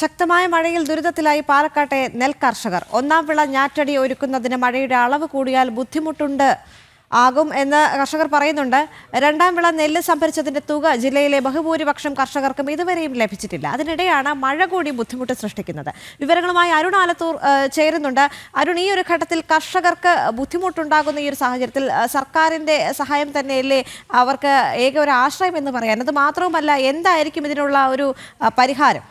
ശക്തമായ മഴയിൽ ദുരിതത്തിലായി പാലക്കാട്ടെ നെൽകർഷകർ. ഒന്നാം വിള ഞാറ്റടി ഒരുക്കുന്നതിന് മഴയുടെ അളവ് കൂടിയാൽ ബുദ്ധിമുട്ടുണ്ട് ആകും എന്ന് കർഷകർ പറയുന്നുണ്ട്. രണ്ടാം വിള നെല്ല് സംഭരിച്ചതിന്റെ തുക ജില്ലയിലെ ബഹുഭൂരിപക്ഷം കർഷകർക്കും ഇതുവരെയും ലഭിച്ചിട്ടില്ല. അതിനിടെയാണ് മഴ കൂടി ബുദ്ധിമുട്ട് സൃഷ്ടിക്കുന്നത്. വിവരങ്ങളുമായി അരുൺ ആലത്തൂർ ചേരുന്നുണ്ട്. അരുൺ, ഈ ഒരു ഘട്ടത്തിൽ കർഷകർക്ക് ബുദ്ധിമുട്ടുണ്ടാകുന്ന ഈ ഒരു സാഹചര്യത്തിൽ സർക്കാരിന്റെ സഹായം തന്നെയല്ലേ അവർക്ക് ഏക ഒരു ആശ്രയം എന്ന് പറയാൻ? അത് മാത്രവുമല്ല, എന്തായിരിക്കും ഇതിനുള്ള ഒരു പരിഹാരം?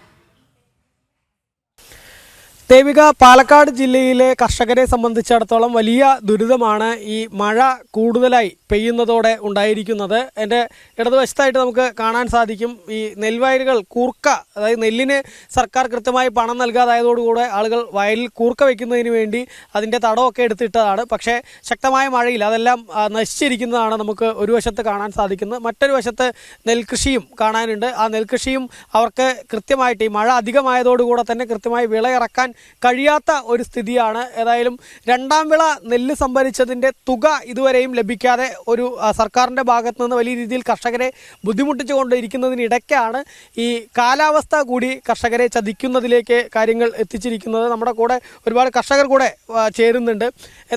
ദേവിക, പാലക്കാട് ജില്ലയിലെ കർഷകരെ സംബന്ധിച്ചിടത്തോളം വലിയ ദുരിതമാണ് ഈ മഴ കൂടുതലായി പെയ്യുന്നതോടെ ഉണ്ടായിരിക്കുന്നത്. എൻ്റെ ഇടതുവശത്തായിട്ട് നമുക്ക് കാണാൻ സാധിക്കും ഈ നെൽവയലുകൾ കൂർക്ക, അതായത് നെല്ലിന് സർക്കാർ കൃത്യമായി പണം നൽകാതായതോടുകൂടെ ആളുകൾ വയലിൽ കൂർക്ക വയ്ക്കുന്നതിന് വേണ്ടി അതിൻ്റെ തടമൊക്കെ എടുത്തിട്ടതാണ്. പക്ഷേ ശക്തമായ മഴയിൽ അതെല്ലാം നശിച്ചിരിക്കുന്നതാണ് നമുക്ക് ഒരു വശത്ത് കാണാൻ സാധിക്കുന്നത്. മറ്റൊരു വശത്ത് നെൽകൃഷിയും കാണാനുണ്ട്. ആ നെൽകൃഷിയും അവർക്ക് കൃത്യമായിട്ട് ഈ മഴ അധികമായതോടുകൂടെ തന്നെ കൃത്യമായി വിളയിറക്കാൻ കഴിയാത്ത ഒരു സ്ഥിതിയാണ്. ഏതായാലും രണ്ടാം വിള നെല്ല് സംഭരിച്ചതിൻ്റെ തുക ഇതുവരെയും ലഭിക്കാതെ ഒരു സർക്കാരിൻ്റെ ഭാഗത്തു നിന്ന് വലിയ രീതിയിൽ കർഷകരെ ബുദ്ധിമുട്ടിച്ചുകൊണ്ടിരിക്കുന്നതിനിടയ്ക്കാണ് ഈ കാലാവസ്ഥ കൂടി കർഷകരെ ചതിക്കുന്നതിലേക്ക് കാര്യങ്ങൾ എത്തിച്ചിരിക്കുന്നത്. നമ്മുടെ കൂടെ ഒരുപാട് കർഷകർ കൂടെ ചേരുന്നുണ്ട്.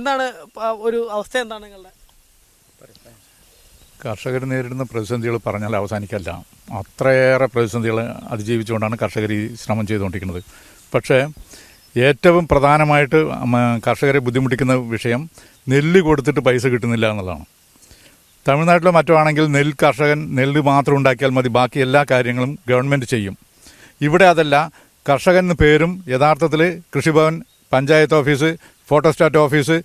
എന്താണ് ഒരു അവസ്ഥ? എന്താണ് നിങ്ങളുടെ? കർഷകർ നേരിടുന്ന പ്രതിസന്ധികൾ പറഞ്ഞാൽ അവസാനിക്കല്ല. അത്രയേറെ പ്രതിസന്ധികൾ അതിജീവിച്ചുകൊണ്ടാണ് കർഷകർ ഈ ശ്രമം ചെയ്തുകൊണ്ടിരിക്കുന്നത്. പക്ഷേ ഏറ്റവും പ്രധാനമായിട്ട് കർഷകരെ ബുദ്ധിമുട്ടിക്കുന്ന വിഷയം നെല്ല് കൊടുത്തിട്ട് പൈസ കിട്ടുന്നില്ല എന്നുള്ളതാണ്. തമിഴ്നാട്ടിലോ മറ്റോ ആണെങ്കിൽ കർഷകൻ നെല്ല് മാത്രം ഉണ്ടാക്കിയാൽ മതി, ബാക്കി എല്ലാ കാര്യങ്ങളും ഗവൺമെൻറ് ചെയ്യും. ഇവിടെ അതല്ല. കർഷകൻ പേരും യഥാർത്ഥത്തിൽ കൃഷിഭവൻ, പഞ്ചായത്ത് ഓഫീസ്, ഫോട്ടോസ്റ്റാറ്റ് ഓഫീസ്,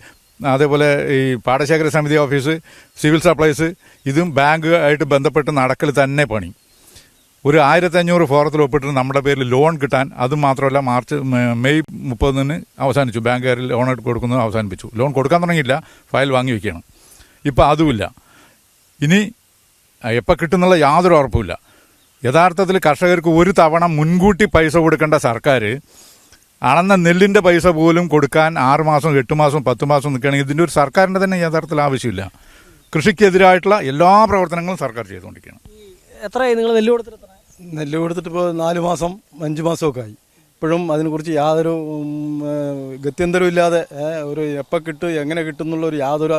അതേപോലെ ഈ പാടശേഖര സമിതി ഓഫീസ്, സിവിൽ സപ്ലൈസ്, ഇതും ബാങ്ക് ആയിട്ട് ബന്ധപ്പെട്ട് നടക്കൽ തന്നെ പണി. ഒരു 1500 ഫോറത്തിൽ ഒപ്പിട്ട് നമ്മുടെ പേരിൽ ലോൺ കിട്ടാൻ, അതും മാത്രമല്ല മെയ് 30 അവസാനിച്ചു. ബാങ്കുകാരിൽ ലോൺ കൊടുക്കുന്നത് അവസാനിപ്പിച്ചു. ലോൺ കൊടുക്കാൻ തുടങ്ങിയില്ല, ഫയൽ വാങ്ങി വയ്ക്കുകയാണ്. ഇപ്പോൾ അതുമില്ല. ഇനി എപ്പോൾ കിട്ടുന്നുള്ള യാതൊരു ഉറപ്പുമില്ല. യഥാർത്ഥത്തിൽ കർഷകർക്ക് ഒരു തവണ മുൻകൂട്ടി പൈസ കൊടുക്കേണ്ട സർക്കാർ അളന്ന നെല്ലിൻ്റെ പൈസ പോലും കൊടുക്കാൻ 6 മാസം 8 മാസം 10 മാസം നിൽക്കുകയാണെങ്കിൽ ഇതിൻ്റെ ഒരു സർക്കാരിൻ്റെ തന്നെ യഥാർത്ഥത്തിൽ ആവശ്യമില്ല. കൃഷിക്കെതിരായിട്ടുള്ള എല്ലാ പ്രവർത്തനങ്ങളും സർക്കാർ ചെയ്തുകൊണ്ടിരിക്കുകയാണ്. എത്രയായി നിങ്ങൾ നെല്ല് കൊടുത്തിട്ട്? നെല്ല് കൊടുത്തിട്ട് ഇപ്പോൾ 4 മാസം 5 മാസമൊക്കെ ആയി. ഇപ്പോഴും അതിനെക്കുറിച്ച് യാതൊരു ഗത്യന്തരവും ഇല്ലാതെ ഒരു എപ്പോൾ കിട്ടും എങ്ങനെ കിട്ടും എന്നുള്ളൊരു യാതൊരു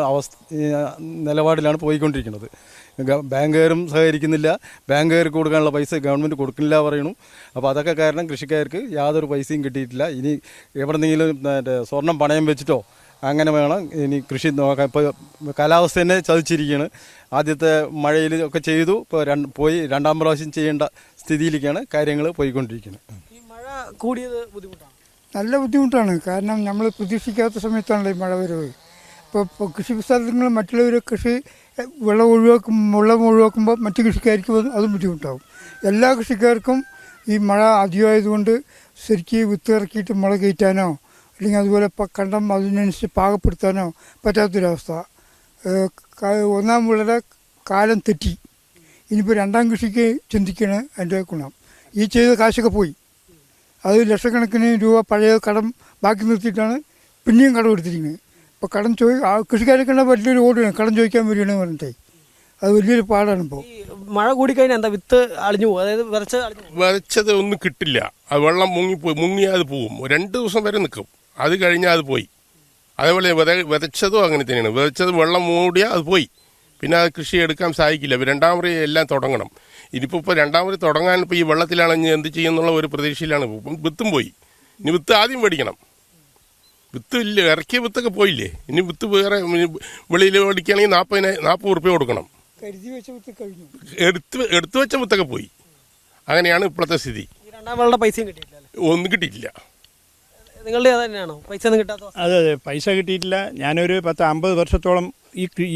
നിലപാടിലാണ് പോയിക്കൊണ്ടിരിക്കുന്നത്. ബാങ്കുകാരും സഹകരിക്കുന്നില്ല. ബാങ്കുകാർക്ക് കൊടുക്കാനുള്ള പൈസ ഗവൺമെൻറ് കൊടുക്കില്ല പറയണു. അപ്പോൾ അതൊക്കെ കാരണം കൃഷിക്കാർക്ക് യാതൊരു പൈസയും കിട്ടിയിട്ടില്ല. ഇനി എവിടെന്നെങ്കിലും സ്വർണം പണയം വെച്ചിട്ടോ അങ്ങനെ വേണം ഇനി കൃഷി നോക്കാൻ. ഇപ്പോൾ കാലാവസ്ഥ തന്നെ ചതിച്ചിരിക്കുകയാണ്. ആദ്യത്തെ മഴയിൽ ഒക്കെ ചെയ്തു, ഇപ്പോൾ പോയി രണ്ടാം പ്രാവശ്യം ചെയ്യേണ്ട സ്ഥിതിയിലേക്കാണ് കാര്യങ്ങൾ പോയിക്കൊണ്ടിരിക്കുന്നത്. മഴ കൂടിയത് ബുദ്ധിമുട്ടാണ്, നല്ല ബുദ്ധിമുട്ടാണ്. കാരണം നമ്മൾ പ്രതീക്ഷിക്കാത്ത സമയത്താണല്ലോ ഈ മഴ വരുന്നത്. ഇപ്പോൾ കൃഷി സ്ഥലങ്ങൾ മറ്റുള്ളവർ കൃഷി വെള്ളം ഒഴിവാക്കുമ്പോൾ മറ്റു കൃഷിക്കാർക്ക് അതും ബുദ്ധിമുട്ടാവും. എല്ലാ കൃഷിക്കാർക്കും ഈ മഴ അധികമായതുകൊണ്ട് ശരിക്കും വിത്ത് ഇറക്കിയിട്ട് മുള കയറ്റാനോ അല്ലെങ്കിൽ അതുപോലെ കണ്ടം അതിനനുസരിച്ച് പാകപ്പെടുത്താനോ പറ്റാത്തൊരവസ്ഥ. ഒന്നാം വിളയുടെ കാലം തെറ്റി. ഇനിയിപ്പോൾ രണ്ടാം കൃഷിക്ക് ചിന്തിക്കുകയാണ് അതിൻ്റെ ഗുണം. ഈ ചെയ്ത കാശൊക്കെ പോയി. അത് ലക്ഷക്കണക്കിന് രൂപ പഴയ കടം ബാക്കി നിർത്തിയിട്ടാണ് പിന്നെയും കടം എടുത്തിരിക്കുന്നത്. ഇപ്പോൾ കടം കൃഷിക്കാരൊക്കെ വലിയൊരു ഓടുകയാണ്, കടം ചോദിക്കാൻ വരികയാണ് പറഞ്ഞിട്ടേ. അത് വലിയൊരു പാടാണ്. ഇപ്പോൾ മഴ കൂടിക്കഴിഞ്ഞാൽ എന്താ വിത്ത് അളിഞ്ഞു പോകും, അതായത് വിതച്ചത് ഒന്നും കിട്ടില്ല. അത് വെള്ളം മുങ്ങിയാൽ അത് പോവും. 2 ദിവസം വരെ നിൽക്കും, അത് കഴിഞ്ഞാൽ അത് പോയി. അതേപോലെ വിതച്ചതും അങ്ങനെ തന്നെയാണ്. വിതച്ചത് വെള്ളം മൂടിയാൽ അത് പോയി, പിന്നെ അത് കൃഷി എടുക്കാൻ സാധിക്കില്ല. രണ്ടാമത് എല്ലാം തുടങ്ങണം. ഇനിയിപ്പോൾ രണ്ടാമത് തുടങ്ങാൻ ഇപ്പോൾ ഈ വെള്ളത്തിലാണ് ഇനി എന്ത് ചെയ്യുന്നുള്ള ഒരു പ്രതീക്ഷയിലാണ്. വിത്തും പോയി. ഇനി വിത്ത് ആദ്യം മേടിക്കണം. വിത്ത് ഇല്ല, ഇറക്കിയ വിത്തൊക്കെ പോയില്ലേ. ഇനി വിത്ത് വേറെ വെളിയിൽ മേടിക്കുകയാണെങ്കിൽ 40 ഉറുപ്പ്യ കൊടുക്കണം. എടുത്തു വെച്ച വിത്തൊക്കെ പോയി. അങ്ങനെയാണ് ഇപ്പോഴത്തെ സ്ഥിതി. ഒന്നും കിട്ടിയിട്ടില്ല. നിങ്ങളുടെ തന്നെയാണോ പൈസ ഒന്നും കിട്ടാത്ത? അതെ, പൈസ കിട്ടിയിട്ടില്ല. ഞാനൊരു 10-50 വർഷത്തോളം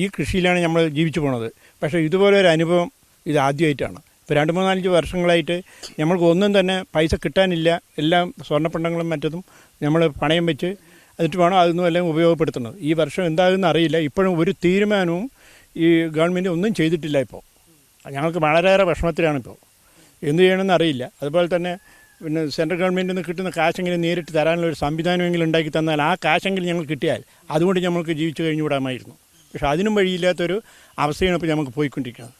ഈ കൃഷിയിലാണ് നമ്മൾ ജീവിച്ചു പോണത്. പക്ഷേ ഇതുപോലെ ഒരു അനുഭവം ഇത് ആദ്യമായിട്ടാണ്. ഇപ്പോൾ 2-3-4 വർഷങ്ങളായിട്ട് നമ്മൾക്ക് ഒന്നും തന്നെ പൈസ കിട്ടാനില്ല. എല്ലാം സ്വർണ്ണപ്പണ്ടങ്ങളും മറ്റതും നമ്മൾ പണയം വെച്ച് എന്നിട്ട് വേണം അതൊന്നും എല്ലാം ഉപയോഗപ്പെടുത്തുന്നത്. ഈ വർഷം എന്താകുമെന്ന് അറിയില്ല. ഇപ്പോഴും ഒരു തീരുമാനവും ഈ ഗവൺമെൻറ് ഒന്നും ചെയ്തിട്ടില്ല. ഇപ്പോൾ ഞങ്ങൾക്ക് വളരെയേറെ വിഷമത്തിലാണിപ്പോൾ. എന്ത് ചെയ്യണമെന്ന് അറിയില്ല. അതുപോലെ തന്നെ പിന്നെ സെൻട്രൽ ഗവൺമെൻറ്റിൽ നിന്ന് കിട്ടുന്ന കാശെങ്കിലും നേരിട്ട് തരാനുള്ള ഒരു സംവിധാനമെങ്കിലും ഉണ്ടാക്കി തന്നാൽ ആ കാശെങ്കിലും ഞങ്ങൾക്ക് കിട്ടിയാൽ അതുകൊണ്ട് ഞങ്ങൾക്ക് ജീവിച്ചു കഴിഞ്ഞുകൂടാമായിരുന്നു. പക്ഷെ അതിനും വഴിയില്ലാത്തൊരു അവസ്ഥയാണ് ഇപ്പോൾ നമുക്ക് പോയിക്കൊണ്ടിരിക്കുന്നത്.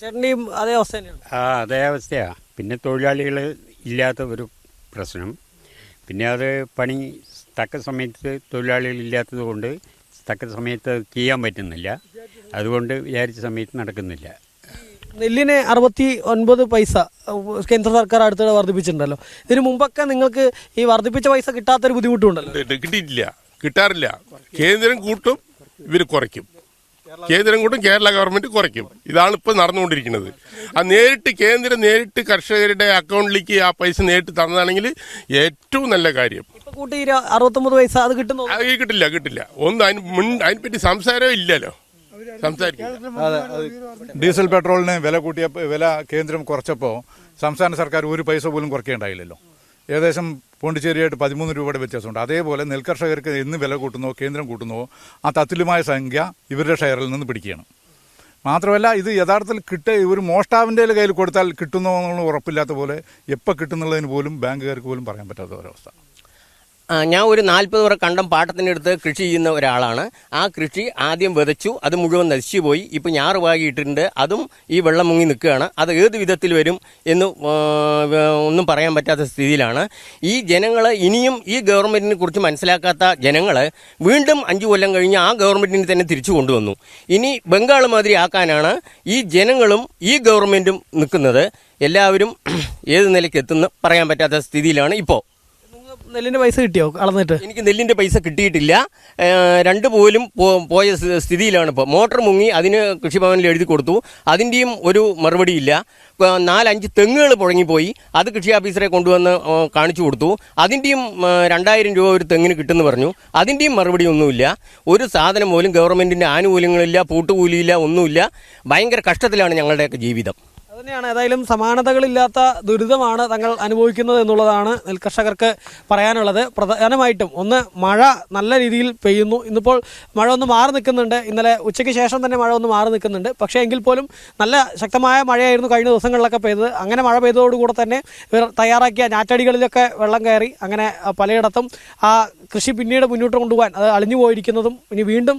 ചേട്ടൻ്റെയും അതേ അവസ്ഥ തന്നെയാണ്? അതേ അവസ്ഥയാണ്. പിന്നെ തൊഴിലാളികൾ ഇല്ലാത്ത ഒരു പ്രശ്നം. പിന്നെ അത് പണി തക്ക സമയത്ത് തൊഴിലാളികളില്ലാത്തത് കൊണ്ട് തക്ക സമയത്ത് ചെയ്യാൻ പറ്റുന്നില്ല. അതുകൊണ്ട് വിചാരിച്ച സമയത്ത് നടക്കുന്നില്ല. നെല്ലിന് 69 പൈസ കേന്ദ്ര സർക്കാർ അടുത്തിടെ വർദ്ധിപ്പിച്ചിട്ടുണ്ടല്ലോ. ഇതിനു മുമ്പൊക്കെ നിങ്ങൾക്ക് ഈ വർദ്ധിപ്പിച്ച പൈസ കിട്ടാത്തൊരു ബുദ്ധിമുട്ടുണ്ടല്ലോ. കിട്ടിയിട്ടില്ല, കിട്ടാറില്ല. കേന്ദ്രം കൂട്ടും, ഇവർ കുറയ്ക്കും. കേന്ദ്രം കൂട്ടും, കേരള ഗവൺമെന്റ് കുറയ്ക്കും. ഇതാണ് ഇപ്പോൾ നടന്നുകൊണ്ടിരിക്കുന്നത്. ആ നേരിട്ട് കർഷകരുടെ അക്കൗണ്ടിലേക്ക് ആ പൈസ നേരിട്ട് തന്നതാണെങ്കിൽ ഏറ്റവും നല്ല കാര്യം. ഇപ്പൊ കൂട്ടി 69 പൈസ അത് കിട്ടുന്നു. അത് കിട്ടില്ല. ഒന്നും അതിനെപ്പറ്റി സംസാരമേ ഇല്ലല്ലോ. ഡീസൽ പെട്രോളിന് വില കേന്ദ്രം കുറച്ചപ്പോൾ സംസ്ഥാന സർക്കാർ ഒരു പൈസ പോലും കുറയ്ക്കേണ്ടായില്ലല്ലോ. ഏകദേശം പോണ്ടിച്ചേരിയായിട്ട് 13 രൂപയുടെ വ്യത്യാസമുണ്ട്. അതേപോലെ നെൽകർഷകർക്ക് എന്ന് വില കൂട്ടുന്നോ കേന്ദ്രം കൂട്ടുന്നോ ആ തത്തുല്യമായ സംഖ്യ ഇവരുടെ ഷെയറിൽ നിന്ന് പിടിക്കുകയാണ്. മാത്രമല്ല ഇത് യഥാർത്ഥത്തിൽ ഒരു മോഷ്ടാവിൻ്റെ കയ്യിൽ കൊടുത്താൽ കിട്ടുന്നോ എന്നുള്ള ഉറപ്പില്ലാത്ത പോലെ എപ്പോൾ കിട്ടുന്നുള്ളതിന് പോലും ബാങ്കുകാർക്ക് പോലും പറയാൻ പറ്റാത്ത ഒരവസ്ഥ. ഞാൻ ഒരു 40 വരെ കണ്ടം പാട്ടത്തിനെടുത്ത് കൃഷി ചെയ്യുന്ന ഒരാളാണ്. ആ കൃഷി ആദ്യം വിതച്ചു, അത് മുഴുവൻ നശിച്ചു പോയി. ഇപ്പം ഞാറ് പാകിയിട്ടുണ്ട്, അതും ഈ വെള്ളം മുങ്ങി നിൽക്കുകയാണ്. അത് ഏത് വിധത്തിൽ വരും എന്ന് ഒന്നും പറയാൻ പറ്റാത്ത സ്ഥിതിയിലാണ്. ഈ ജനങ്ങൾ ഇനിയും ഈ ഗവൺമെൻറ്റിനെ കുറിച്ച് മനസ്സിലാക്കാത്ത ജനങ്ങൾ വീണ്ടും 5 കൊല്ലം കഴിഞ്ഞ് ആ ഗവൺമെൻറ്റിനെ തന്നെ തിരിച്ചു കൊണ്ടുവന്നു. ഇനി ബംഗാൾ മാതിരി ആക്കാനാണ് ഈ ജനങ്ങളും ഈ ഗവൺമെൻറ്റും നിൽക്കുന്നത്. എല്ലാവരും ഏത് നിലയ്ക്ക് എത്തുന്ന പറയാൻ പറ്റാത്ത സ്ഥിതിയിലാണ് ഇപ്പോൾ. നെല്ലിന്റെ പൈസ കിട്ടിയോ അളന്നിട്ട്? എനിക്ക് നെല്ലിന്റെ പൈസ കിട്ടിയിട്ടില്ല. 2 പോലും പോയ സ്ഥിതിയിലാണ് ഇപ്പോൾ. മോട്ടർ മുങ്ങി, അതിന് കൃഷിഭവനിൽ എഴുതി കൊടുത്തു, അതിൻ്റെയും ഒരു മറുപടിയില്ല. 4-5 തെങ്ങുകൾ പുഴങ്ങിപ്പോയി, അത് കൃഷി ഓഫീസറെ കൊണ്ടുവന്ന് കാണിച്ചു കൊടുത്തു, അതിൻ്റെയും 2000 രൂപ ഒരു തെങ്ങിന് കിട്ടുമെന്ന് പറഞ്ഞു, അതിൻ്റെയും മറുപടി ഒന്നുമില്ല. ഒരു സാധനം പോലും ഗവൺമെൻറ്റിൻ്റെ ആനുകൂല്യങ്ങളില്ല, പൂട്ടുകൂലിയില്ല, ഒന്നുമില്ല. ഭയങ്കര കഷ്ടത്തിലാണ് ഞങ്ങളുടെയൊക്കെ ജീവിതം. അതുതന്നെയാണ്. ഏതായാലും സമാനതകളില്ലാത്ത ദുരിതമാണ് തങ്ങൾ അനുഭവിക്കുന്നത് എന്നുള്ളതാണ് നെൽകർഷകർക്ക് പറയാനുള്ളത്. പ്രധാനമായിട്ടും ഒന്ന്, മഴ നല്ല രീതിയിൽ പെയ്യുന്നു. ഇന്നിപ്പോൾ മഴ ഒന്ന് മാറി നിൽക്കുന്നുണ്ട്. ഇന്നലെ ഉച്ചയ്ക്ക് ശേഷം തന്നെ മഴ ഒന്ന് മാറി നിൽക്കുന്നുണ്ട്. പക്ഷേ എങ്കിൽ പോലും നല്ല ശക്തമായ മഴയായിരുന്നു കഴിഞ്ഞ ദിവസങ്ങളിലൊക്കെ പെയ്തത്. അങ്ങനെ മഴ പെയ്തതോടുകൂടെ തന്നെ ഇവർ തയ്യാറാക്കിയ ഞാറ്റടികളിലൊക്കെ വെള്ളം കയറി. അങ്ങനെ പലയിടത്തും ആ കൃഷി പിന്നീട് മുന്നോട്ട് കൊണ്ടുപോകാൻ അത് അളിഞ്ഞു പോയിരിക്കുന്നതും ഇനി വീണ്ടും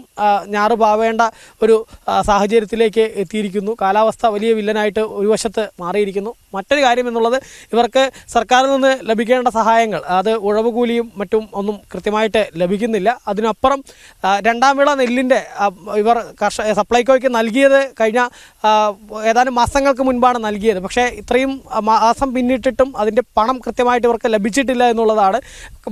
ഞാറ് പാവേണ്ട ഒരു സാഹചര്യത്തിലേക്ക് എത്തിയിരിക്കുന്നു. കാലാവസ്ഥ വലിയ വില്ലനായിട്ട് ഒരു വശത്ത് മാറിയിരിക്കുന്നു. മറ്റൊരു കാര്യം എന്നുള്ളത്, ഇവർക്ക് സർക്കാരിൽ നിന്ന് ലഭിക്കേണ്ട സഹായങ്ങൾ, അത് ഉഴവുകൂലിയും മറ്റും ഒന്നും കൃത്യമായിട്ട് ലഭിക്കുന്നില്ല. അതിനപ്പുറം 2ാം വിള നെല്ലിൻ്റെ ഇവർ സപ്ലൈകോയ്ക്ക് നൽകിയത് കഴിഞ്ഞ ഏതാനും മാസങ്ങൾക്ക് മുൻപാണ് നൽകിയത്. പക്ഷേ ഇത്രയും മാസം പിന്നിട്ടിട്ടും അതിൻ്റെ പണം കൃത്യമായിട്ട് ഇവർക്ക് ലഭിച്ചിട്ടില്ല എന്നുള്ളതാണ്.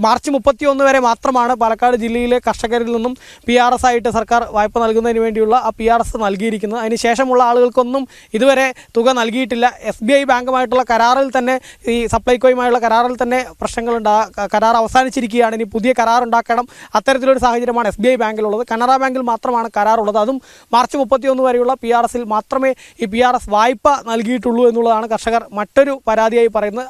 മാർച്ച് 31 വരെ മാത്രമാണ് പാലക്കാട് ജില്ലയിലെ കർഷകരിൽ നിന്നും PRS ആയിട്ട് സർക്കാർ വായ്പ നൽകുന്നതിന് വേണ്ടിയുള്ള ആ PRS നൽകിയിരിക്കുന്നത്. അതിനുശേഷമുള്ള ആളുകൾക്കൊന്നും ഇതുവരെ തുക നൽകിയിട്ടില്ല. SBI ബാങ്കുമായിട്ടുള്ള കരാറിൽ തന്നെ, ഈ സപ്ലൈകോയുമായുള്ള കരാറിൽ തന്നെ കരാർ അവസാനിച്ചിരിക്കുകയാണ്. ഇനി പുതിയ കരാർ ഉണ്ടാക്കണം. അത്തരത്തിലൊരു സാഹചര്യമാണ് SBI ബാങ്കിലുള്ളത്. കനറ ബാങ്കിൽ മാത്രമാണ് കരാറുള്ളത്. അതും മാർച്ച് 31 വരെയുള്ള PRSൽ മാത്രമേ ഈ PRS വായ്പ നൽകിയിട്ടുള്ളൂ എന്നുള്ളതാണ് കർഷകർ മറ്റൊരു പരാതിയായി പറയുന്നത്.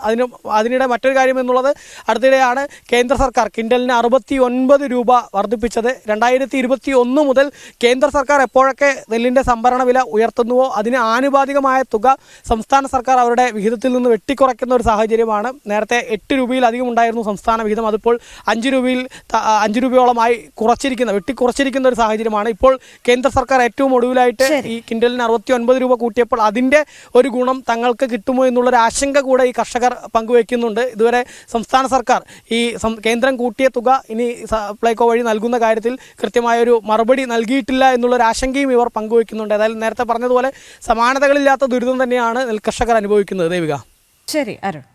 അതിനിടെ മറ്റൊരു കാര്യം എന്നുള്ളത്, അടുത്തിടെയാണ് കേന്ദ്ര സർക്കാർ കിൻഡലിന് 69 രൂപ വർദ്ധിപ്പിച്ചത്. 2021 മുതൽ കേന്ദ്ര സർക്കാർ എപ്പോഴൊക്കെ നെല്ലിൻ്റെ സംഭരണ വില ഉയർത്തുന്നുവോ അതിന് ആനുപാതികമായ തുക സംസ്ഥാന സർക്കാർ അവരുടെ വിഹിതത്തിൽ നിന്ന് വെട്ടിക്കുറയ്ക്കുന്ന ഒരു സാഹചര്യമാണ്. നേരത്തെ 8 രൂപയിലധികം ഉണ്ടായിരുന്നു സംസ്ഥാന വിഹിതം. അതിപ്പോൾ 5 രൂപയോളമായി വെട്ടിക്കുറച്ചിരിക്കുന്ന ഒരു സാഹചര്യമാണ്. ഇപ്പോൾ കേന്ദ്ര സർക്കാർ ഏറ്റവും ഒടുവിലായിട്ട് ഈ കിൻഡലിന് 69 രൂപ കൂട്ടിയപ്പോൾ അതിൻ്റെ ഒരു ഗുണം തങ്ങൾക്ക് കിട്ടുമോ എന്നുള്ളൊരു ആശങ്ക കൂടെ ഈ കർഷകർ പങ്കുവയ്ക്കുന്നുണ്ട്. ഇതുവരെ സംസ്ഥാന സർക്കാർ ഈ കേന്ദ്രം കൂട്ടിയ തുക ഇനി സപ്ലൈകോ വഴി നൽകുന്ന കാര്യത്തിൽ കൃത്യമായൊരു മറുപടി നൽകിയിട്ടില്ല എന്നുള്ളൊരു ആശങ്കയും ഇവർ പങ്കുവയ്ക്കുന്നുണ്ട്. ഏതായാലും നേരത്തെ പറഞ്ഞതുപോലെ സമാനതകളില്ലാത്ത ദുരിതം തന്നെയാണ് നെൽകർഷകർ അനുഭവിക്കുന്നത്. ദേവിക. ശരി അരുൺ.